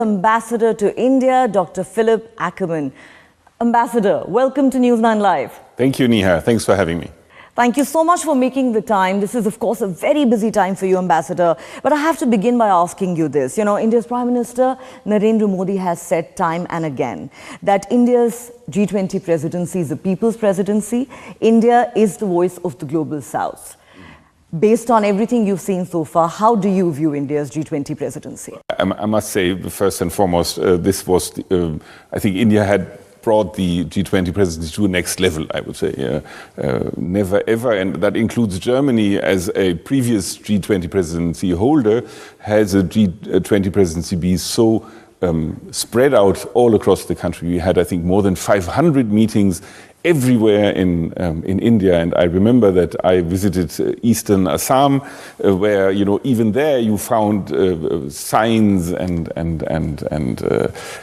Ambassador to India, Dr. Philipp Ackermann. Ambassador, welcome to News9 Live. Thank you, Neha. Thanks for having me. Thank you so much for making the time. This is, of course, a very busy time for you, Ambassador. But I have to begin by asking you this. You know, India's Prime Minister Narendra Modi has said time and again that India's G20 presidency is a people's presidency. India is the voice of the global South. Based on everything you've seen so far, how do you view India's G20 presidency? I must say, first and foremost, this was, I think India had brought the G20 presidency to a next level, I would say. Never ever, and that includes Germany as a previous G20 presidency holder, has a G20 presidency be so spread out all across the country. We had, I think, more than 500 meetings everywhere in India, and I remember that I visited eastern Assam, where even there you found signs and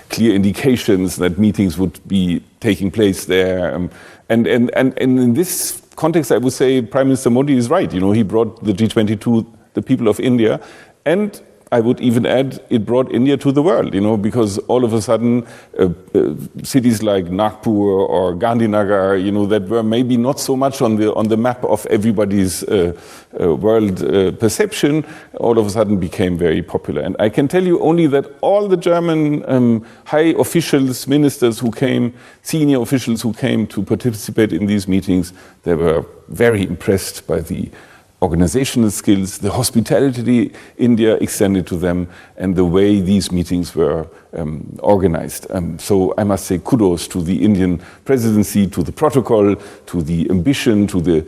clear indications that meetings would be taking place there. And in this context, I would say Prime Minister Modi is right. He brought the G20 to the people of India, and I would even add, it brought India to the world, because all of a sudden cities like Nagpur or Gandhinagar, that were maybe not so much on the map of everybody's world perception, all of a sudden became very popular. And I can tell you only that all the German high officials, ministers who came, senior officials who came to participate in these meetings, they were very impressed by the organizational skills, the hospitality India extended to them, and the way these meetings were organized. So I must say kudos to the Indian presidency, to the protocol, to the ambition, to the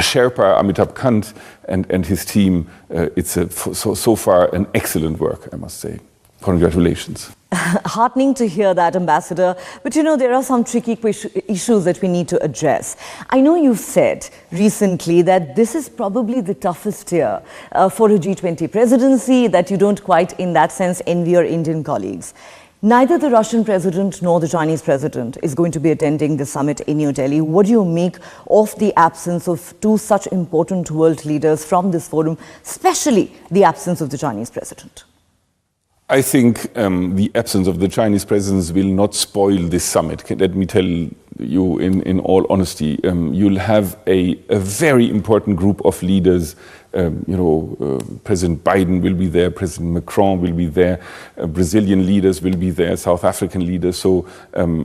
Sherpa Amitabh Kant and his team. It's so far an excellent work, I must say. Congratulations. Heartening to hear that, Ambassador. But there are some tricky issues that we need to address. I know you've said recently that this is probably the toughest year for a G20 presidency, that you don't quite, in that sense, envy your Indian colleagues. Neither the Russian president nor the Chinese president is going to be attending the summit in New Delhi. What do you make of the absence of two such important world leaders from this forum, especially the absence of the Chinese president? I think the absence of the Chinese presidents will not spoil this summit. Let me tell you in all honesty, you'll have a very important group of leaders. President Biden will be there, President Macron will be there, Brazilian leaders will be there, South African leaders. So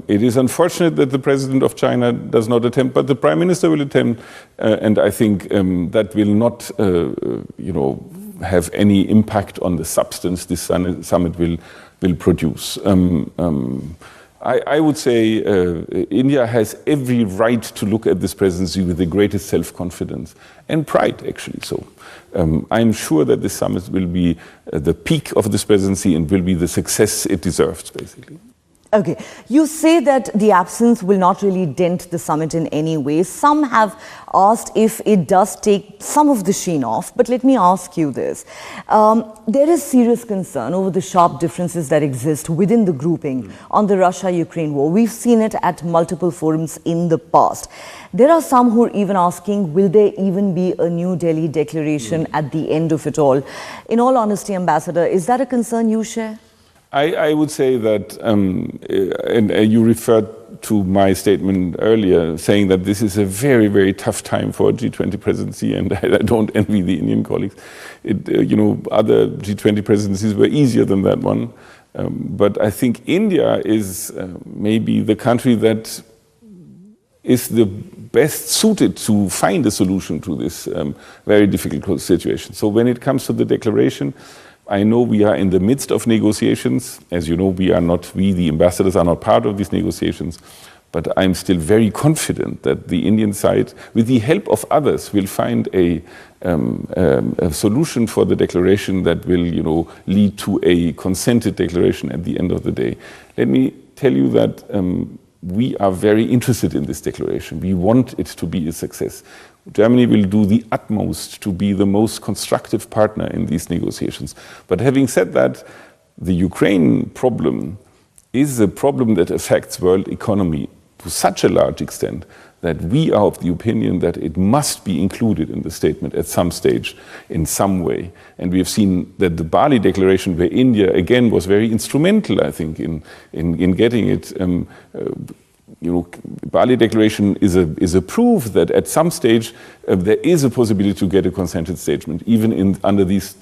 it is unfortunate that the president of China does not attend, but the prime minister will attend, and I think that will not, have any impact on the substance this summit will produce. I would say India has every right to look at this presidency with the greatest self-confidence and pride, actually. So I'm sure that this summit will be the peak of this presidency and will be the success it deserves, basically. Okay, you say that the absence will not really dent the summit in any way. Some have asked if it does take some of the sheen off, but let me ask you this. There is serious concern over the sharp differences that exist within the grouping on the Russia-Ukraine war. We've seen it at multiple forums in the past. There are some who are even asking, will there even be a New Delhi declaration at the end of it all? In all honesty, Ambassador, is that a concern you share? I would say that, and you referred to my statement earlier, saying that this is a very, very tough time for a G20 presidency, and I don't envy the Indian colleagues. Other G20 presidencies were easier than that one. But I think India is maybe the country that is the best suited to find a solution to this very difficult situation. So when it comes to the declaration, I know we are in the midst of negotiations. As you know, we, the ambassadors, are not part of these negotiations. But I'm still very confident that the Indian side, with the help of others, will find a solution for the declaration that will, lead to a consented declaration at the end of the day. Let me tell you that we are very interested in this declaration. We want it to be a success. Germany will do the utmost to be the most constructive partner in these negotiations. But having said that, the Ukraine problem is a problem that affects world economy to such a large extent that we are of the opinion that it must be included in the statement at some stage, in some way. And we have seen that the Bali Declaration, where India again was very instrumental, I think, in getting it. Bali Declaration is a proof that at some stage there is a possibility to get a consented statement, even under these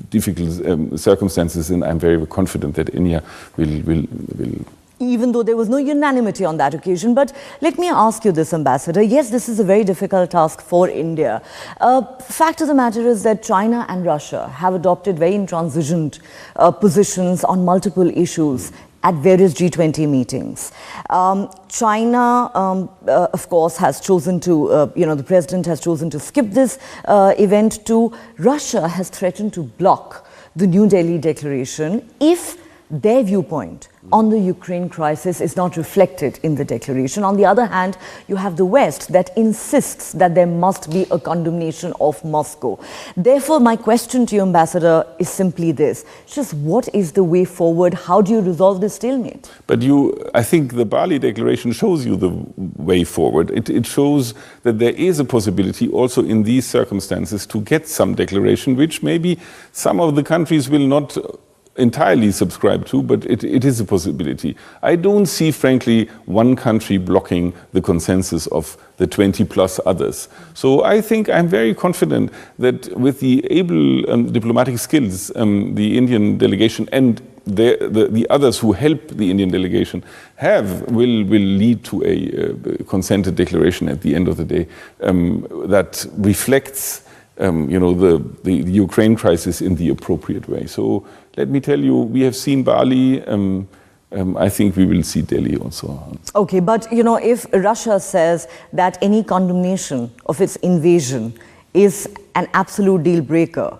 difficult circumstances. And I'm very confident that India will even though there was no unanimity on that occasion. But let me ask you this, Ambassador. Yes, this is a very difficult task for India. Fact of the matter is that China and Russia have adopted very intransigent positions on multiple issues at various G20 meetings. China, of course, has chosen to, the president has chosen to skip this event too. Russia has threatened to block the New Delhi declaration if their viewpoint on the Ukraine crisis is not reflected in the declaration. On the other hand, you have the West that insists that there must be a condemnation of Moscow. Therefore, my question to you, Ambassador, is simply this. Just what is the way forward? How do you resolve this stalemate? But I think the Bali Declaration shows you the way forward. It shows that there is a possibility also in these circumstances to get some declaration, which maybe some of the countries will not entirely subscribe to, but it is a possibility. I don't see, frankly, one country blocking the consensus of the 20 plus others. So I think I'm very confident that with the able diplomatic skills, the Indian delegation and the others who help the Indian delegation will lead to a consented declaration at the end of the day that reflects the Ukraine crisis in the appropriate way. So let me tell you, we have seen Bali. I think we will see Delhi also. Okay, but if Russia says that any condemnation of its invasion is an absolute deal breaker,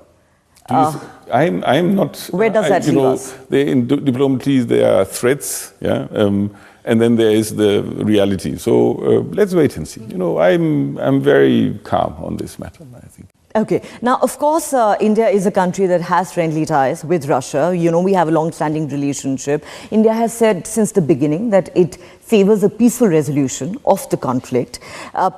I'm not. Where does that leave us? In diplomacy, there are threats, and then there is the reality. So let's wait and see. I'm very calm on this matter, I think. Okay. Now, of course, India is a country that has friendly ties with Russia. We have a long-standing relationship. India has said since the beginning that it favors a peaceful resolution of the conflict.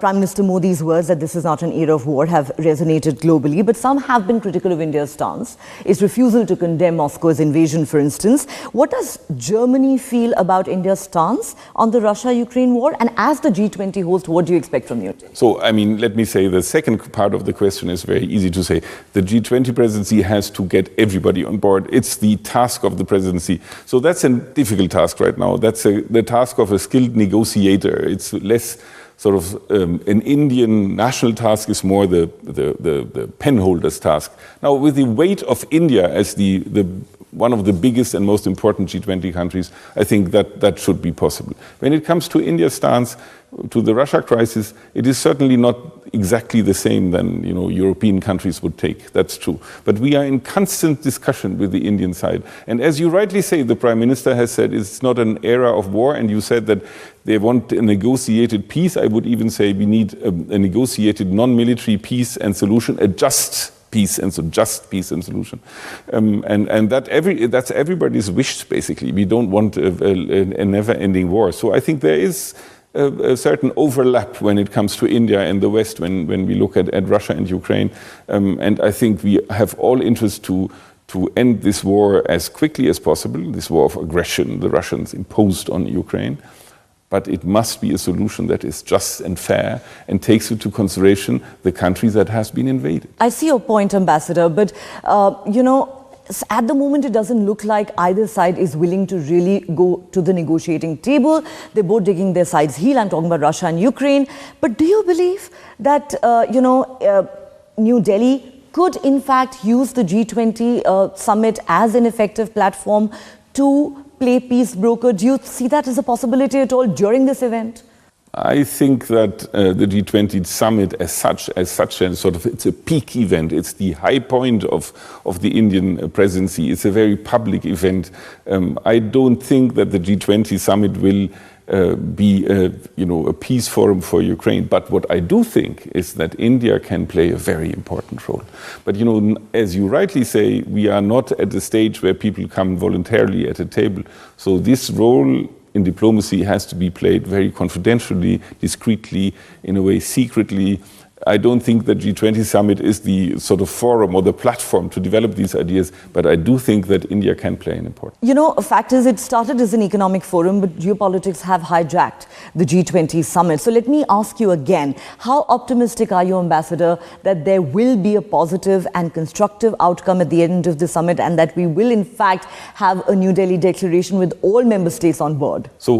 Prime Minister Modi's words that this is not an era of war have resonated globally, but some have been critical of India's stance, its refusal to condemn Moscow's invasion, for instance. What does Germany feel about India's stance on the Russia-Ukraine war? And as the G20 host, what do you expect from you? So, let me say the second part of the question is very easy to say. The G20 presidency has to get everybody on board. It's the task of the presidency. So that's a difficult task right now. That's the task of a skilled negotiator. It's less sort of an Indian national task, is more the pen holder's task. Now, with the weight of India as the one of the biggest and most important G20 countries, I think that should be possible. When it comes to India's stance to the Russia crisis, it is certainly not exactly the same than European countries would take. That's true. But we are in constant discussion with the Indian side. And as you rightly say, the Prime Minister has said it's not an era of war, and you said that they want a negotiated peace. I would even say we need a negotiated non-military peace and solution, a just peace and solution, and that's everybody's wish, basically. We don't want a never-ending war. So I think there is a certain overlap when it comes to India and the West when we look at Russia and Ukraine, and I think we have all interest to end this war as quickly as possible, this war of aggression the Russians imposed on Ukraine. But it must be a solution that is just and fair and takes into consideration the country that has been invaded. I see your point, Ambassador, but at the moment it doesn't look like either side is willing to really go to the negotiating table. They're both digging their sides' heel. I'm talking about Russia and Ukraine. But do you believe that New Delhi could in fact use the G20 summit as an effective platform to play peace broker? Do you see that as a possibility at all during this event? I think that the G20 summit as such a sort of, it's a peak event. It's the high point of the Indian presidency. It's a very public event. I don't think that the G20 summit will be a peace forum for Ukraine. But what I do think is that India can play a very important role. But as you rightly say, we are not at the stage where people come voluntarily at a table. So this role in diplomacy has to be played very confidentially, discreetly, in a way secretly. I don't think the G20 summit is the sort of forum or the platform to develop these ideas, but I do think that India can play an important role. You know, a fact is it started as an economic forum, but geopolitics have hijacked the G20 summit. So let me ask you again, how optimistic are you, Ambassador, that there will be a positive and constructive outcome at the end of the summit and that we will in fact have a New Delhi declaration with all member states on board? So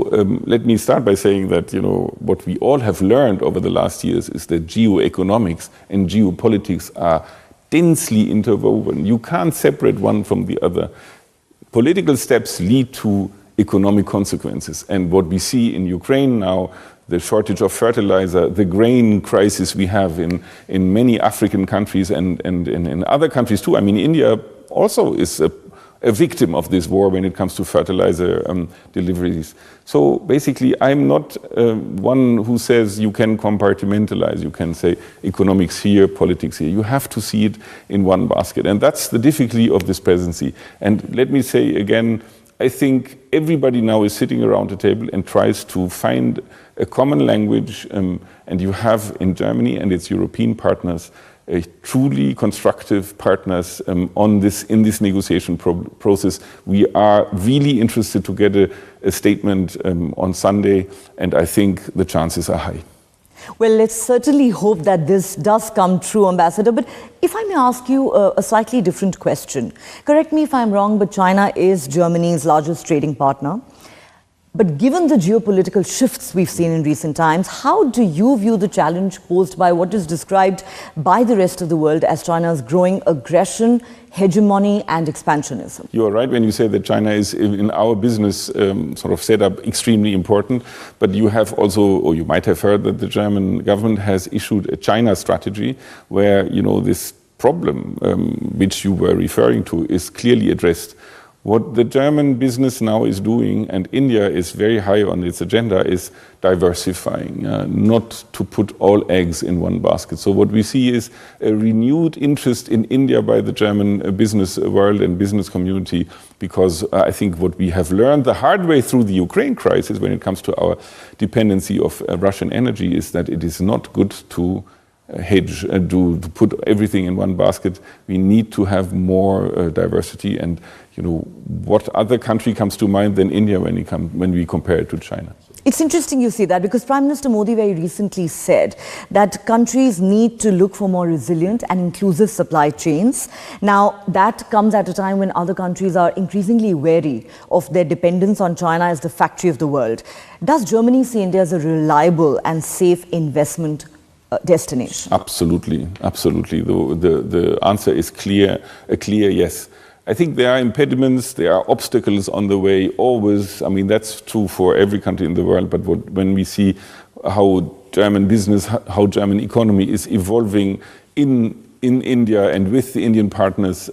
let me start by saying that, you know, what we all have learned over the last years is that geoeconomics and geopolitics are densely interwoven. You can't separate one from the other. Political steps lead to economic consequences. And what we see in Ukraine now, the shortage of fertilizer, the grain crisis we have in many African countries and in other countries too. I mean, India also is a victim of this war when it comes to fertilizer deliveries. So basically, I'm not one who says you can compartmentalize. You can say economics here, politics here. You have to see it in one basket. And that's the difficulty of this presidency. And let me say again, I think everybody now is sitting around the table and tries to find a common language. And you have in Germany and its European partners truly constructive partners in this negotiation process. We are really interested to get a statement on Sunday, and I think the chances are high. Well, let's certainly hope that this does come true, Ambassador. But if I may ask you a slightly different question. Correct me if I'm wrong, but China is Germany's largest trading partner. But given the geopolitical shifts we've seen in recent times, how do you view the challenge posed by what is described by the rest of the world as China's growing aggression, hegemony and expansionism? You are right when you say that China is, in our business sort of setup, extremely important. But you have also, or you might have heard that the German government has issued a China strategy where, you know, this problem which you were referring to is clearly addressed. What the German business now is doing, and India is very high on its agenda, is diversifying, not to put all eggs in one basket. So what we see is a renewed interest in India by the German business world and business community, because I think what we have learned the hard way through the Ukraine crisis when it comes to our dependency of Russian energy is that it is not good to hedge, to put everything in one basket. We need to have more diversity. And you know, what other country comes to mind than India when we compare it to China? It's interesting you say that, because Prime Minister Modi very recently said that countries need to look for more resilient and inclusive supply chains. Now, that comes at a time when other countries are increasingly wary of their dependence on China as the factory of the world. Does Germany see India as a reliable and safe investment destination? Absolutely, absolutely. The answer is a clear yes. I think there are impediments, there are obstacles on the way, always. I mean, that's true for every country in the world, but when we see how German business, how German economy is evolving in India and with the Indian partners,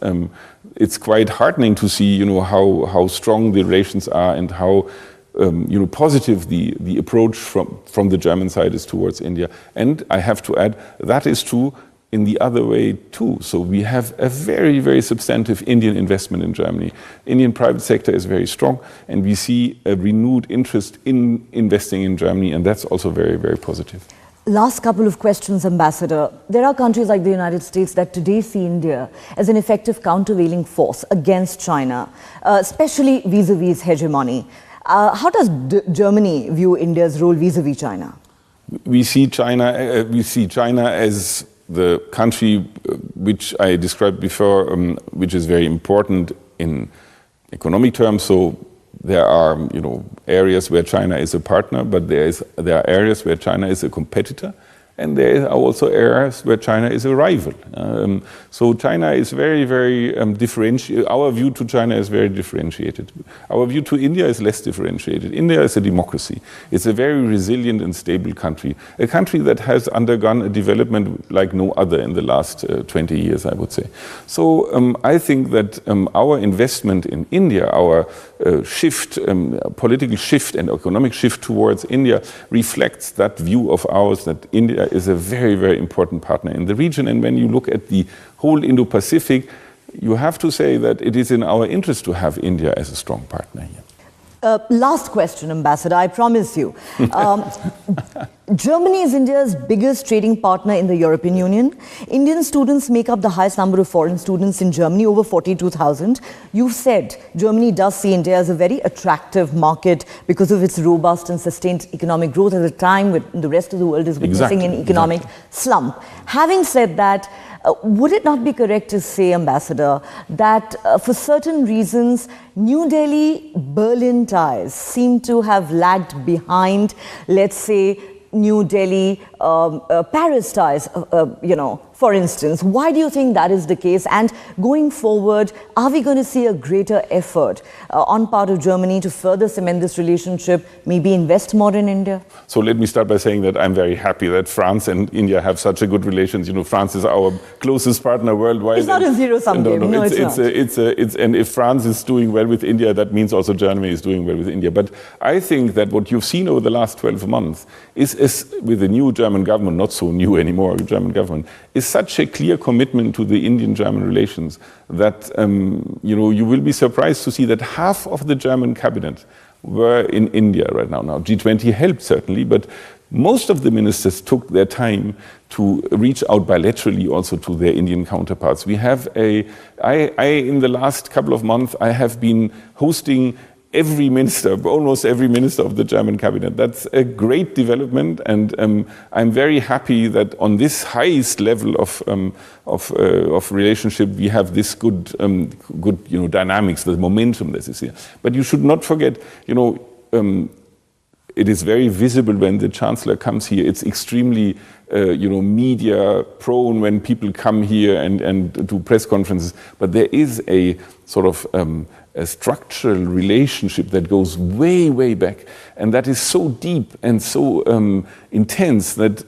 it's quite heartening to see, you know, how strong the relations are and how you know, positive the approach from the German side is towards India. And I have to add, that is true in the other way too. So we have a very, very substantive Indian investment in Germany. Indian private sector is very strong, and we see a renewed interest in investing in Germany, and that's also very, very positive. Last couple of questions, Ambassador. There are countries like the United States that today see India as an effective countervailing force against China, especially vis-a-vis hegemony. How does Germany view India's role vis-a-vis China? We see China as the country which I described before, which is very important in economic terms. So there are, you know, areas where China is a partner, but there are areas where China is a competitor, and there are also areas where China is a rival. So China is very, very differentiated. Our view to China is very differentiated. Our view to India is less differentiated. India is a democracy. It's a very resilient and stable country, a country that has undergone a development like no other in the last 20 years, I would say. So I think that our investment in India, our political shift and economic shift towards India reflects that view of ours, that India is a very, very important partner in the region. And when you look at the whole Indo-Pacific, you have to say that it is in our interest to have India as a strong partner here. Last question, Ambassador, I promise you. Germany is India's biggest trading partner in the European Union. Indian students make up the highest number of foreign students in Germany, over 42,000. You've said Germany does see India as a very attractive market because of its robust and sustained economic growth at a time when the rest of the world is witnessing an economic slump. Having said that, would it not be correct to say, Ambassador, that for certain reasons, New Delhi-Berlin ties seem to have lagged behind, let's say, New Delhi-Paris ties, for instance? Why do you think that is the case? And going forward, are we going to see a greater effort on part of Germany to further cement this relationship, maybe invest more in India? So let me start by saying that I'm very happy that France and India have such a good relations. You know, France is our closest partner worldwide. It's not a zero-sum game. No, it's not. And if France is doing well with India, that means also Germany is doing well with India. But I think that what you've seen over the last 12 months is with the new German government, not so new anymore, German government, is such a clear commitment to the Indian-German relations that you will be surprised to see that half of the German cabinet were in India right now. Now, G20 helped certainly, but most of the ministers took their time to reach out bilaterally also to their Indian counterparts. We have in the last couple of months, I have been hosting almost every minister of the German cabinet. That's a great development, and I'm very happy that on this highest level of relationship we have this good dynamics, the momentum that is here. But you should not forget, it is very visible when the Chancellor comes here. It's extremely media prone when people come here and do press conferences. But there is a sort of a structural relationship that goes way, way back. And that is so deep and so intense that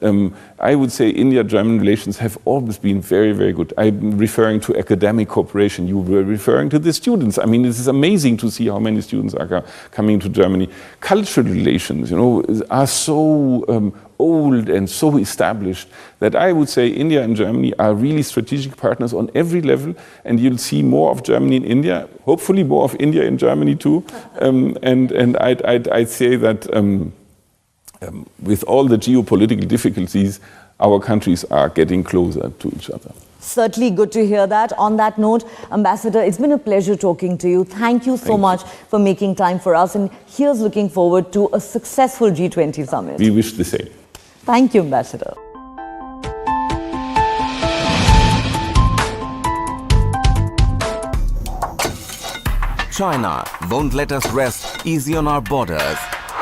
I would say India-German relations have always been very, very good. I'm referring to academic cooperation. You were referring to the students. I mean, this is amazing to see how many students are coming to Germany. Cultural relations, are so old and so established that I would say India and Germany are really strategic partners on every level, and you'll see more of Germany in India, hopefully more of India in Germany too. And I'd say that with all the geopolitical difficulties, our countries are getting closer to each other. Certainly good to hear that. On that note, Ambassador, it's been a pleasure talking to you. Thank you so much for making time for us, and here's looking forward to a successful G20 summit. We wish the same. Thank you, Ambassador. China won't let us rest easy on our borders,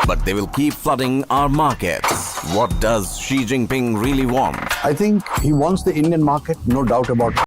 but they will keep flooding our markets. What does Xi Jinping really want? I think he wants the Indian market, no doubt about it.